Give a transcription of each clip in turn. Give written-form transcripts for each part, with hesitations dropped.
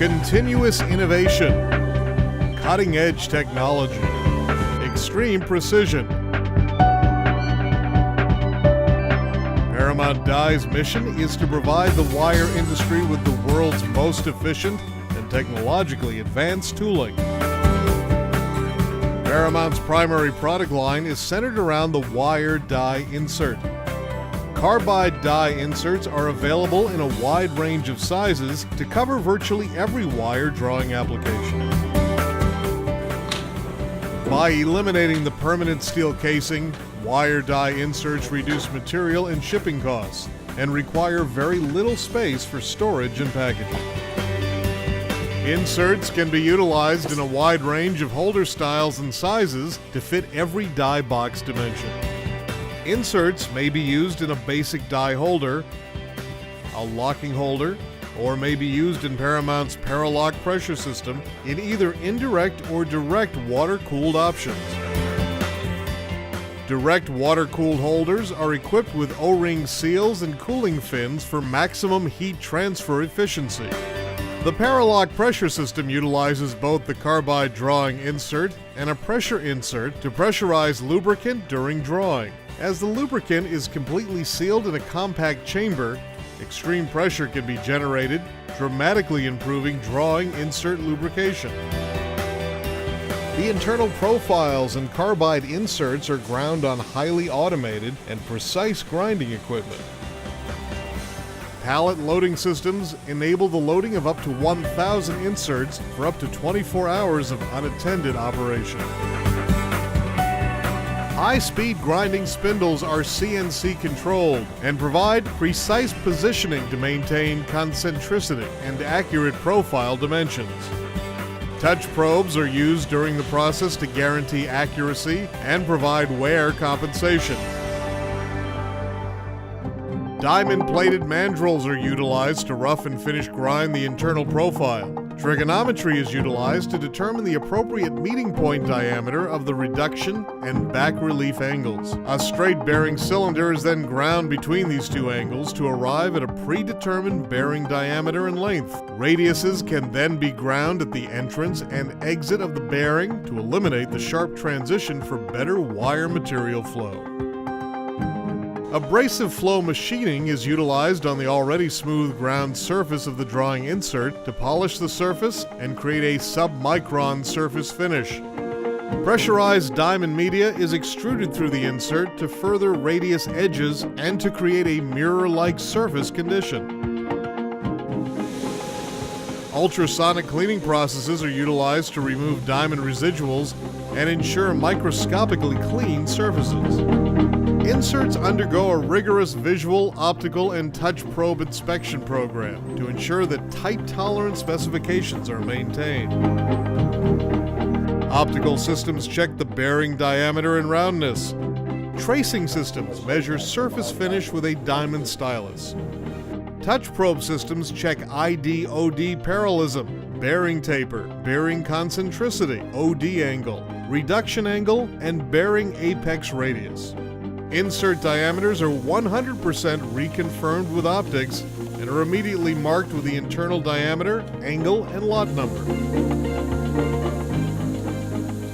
Continuous innovation, cutting-edge technology, extreme precision. Parmount Die's mission is to provide the wire industry with the world's most efficient and technologically advanced tooling. Parmount's primary product line is centered around the wire die insert. Carbide die inserts are available in a wide range of sizes to cover virtually every wire drawing application. By eliminating the permanent steel casing, wire die inserts reduce material and shipping costs and require very little space for storage and packaging. Inserts can be utilized in a wide range of holder styles and sizes to fit every die box dimension. Inserts may be used in a basic die holder, a locking holder, or may be used in Parmount's Paralock pressure system in either indirect or direct water-cooled options. Direct water-cooled holders are equipped with O-ring seals and cooling fins for maximum heat transfer efficiency. The Paralock pressure system utilizes both the carbide drawing insert and a pressure insert to pressurize lubricant during drawing. As the lubricant is completely sealed in a compact chamber, extreme pressure can be generated, dramatically improving drawing insert lubrication. The internal profiles and carbide inserts are ground on highly automated and precise grinding equipment. Pallet loading systems enable the loading of up to 1,000 inserts for up to 24 hours of unattended operation. High-speed grinding spindles are CNC controlled and provide precise positioning to maintain concentricity and accurate profile dimensions. Touch probes are used during the process to guarantee accuracy and provide wear compensation. Diamond-plated mandrels are utilized to rough and finish grind the internal profile. Trigonometry is utilized to determine the appropriate meeting point diameter of the reduction and back relief angles. A straight bearing cylinder is then ground between these two angles to arrive at a predetermined bearing diameter and length. Radiuses can then be ground at the entrance and exit of the bearing to eliminate the sharp transition for better wire material flow. Abrasive flow machining is utilized on the already smooth ground surface of the drawing insert to polish the surface and create a sub-micron surface finish. Pressurized diamond media is extruded through the insert to further radius edges and to create a mirror-like surface condition. Ultrasonic cleaning processes are utilized to remove diamond residuals and ensure microscopically clean surfaces. Inserts undergo a rigorous visual, optical, and touch probe inspection program to ensure that tight tolerance specifications are maintained. Optical systems check the bearing diameter and roundness. Tracing systems measure surface finish with a diamond stylus. Touch probe systems check ID-OD parallelism, bearing taper, bearing concentricity, OD angle, reduction angle, and bearing apex radius. Insert diameters are 100% reconfirmed with optics and are immediately marked with the internal diameter, angle, and lot number.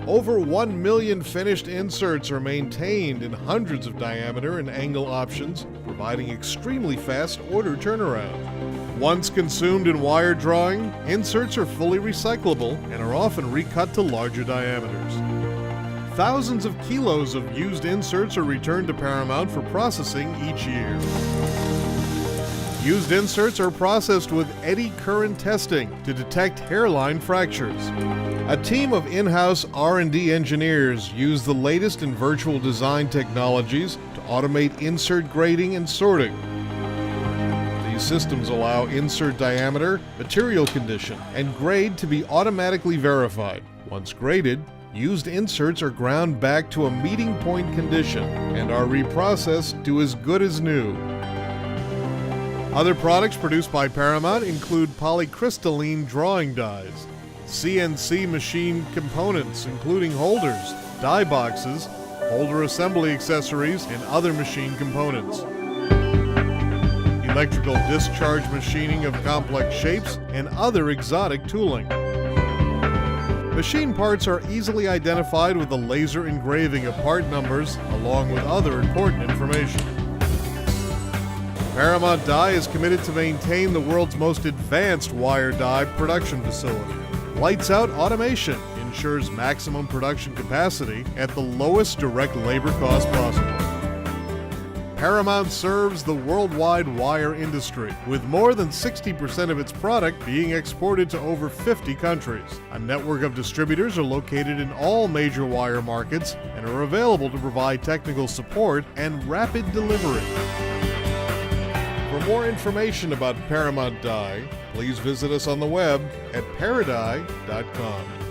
Over 1 million finished inserts are maintained in hundreds of diameter and angle options, providing extremely fast order turnaround. Once consumed in wire drawing, inserts are fully recyclable and are often recut to larger diameters. Thousands of kilos of used inserts are returned to Parmount for processing each year. Used inserts are processed with eddy current testing to detect hairline fractures. A team of in-house R&D engineers use the latest in virtual design technologies to automate insert grading and sorting. These systems allow insert diameter, material condition, and grade to be automatically verified. Once graded, used inserts are ground back to a meeting point condition and are reprocessed to as good as new. Other products produced by Parmount include polycrystalline drawing dies, CNC machine components including holders, die boxes, holder assembly accessories, and other machine components. electrical discharge machining of complex shapes, and other exotic tooling. Machine parts are easily identified with a laser engraving of part numbers, along with other important information. Parmount Die is committed to maintain the world's most advanced wire die production facility. Lights out automation ensures maximum production capacity at the lowest direct labor cost possible. Parmount serves the worldwide wire industry, with more than 60% of its product being exported to over 50 countries. A network of distributors are located in all major wire markets and are available to provide technical support and rapid delivery. For more information about Parmount Die, please visit us on the web at paradie.com.